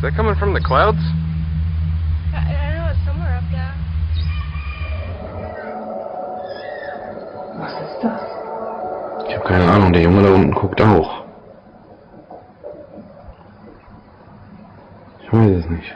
that coming from the clouds? I don't know, it's somewhere up there. Was ist das? Ich habe keine Ahnung, der Junge da unten guckt auch. Ich weiß es nicht.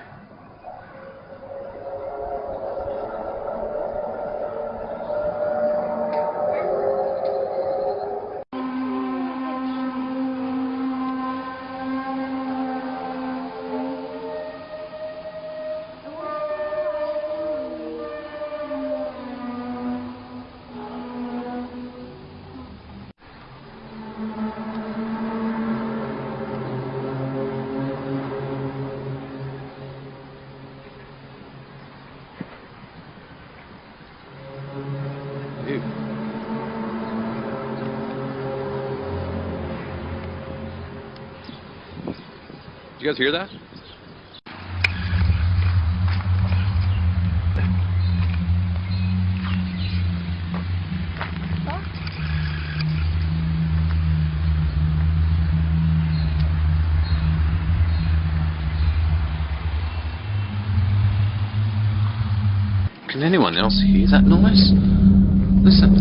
Dude. Did you guys hear that? Can anyone else hear that noise? Listen.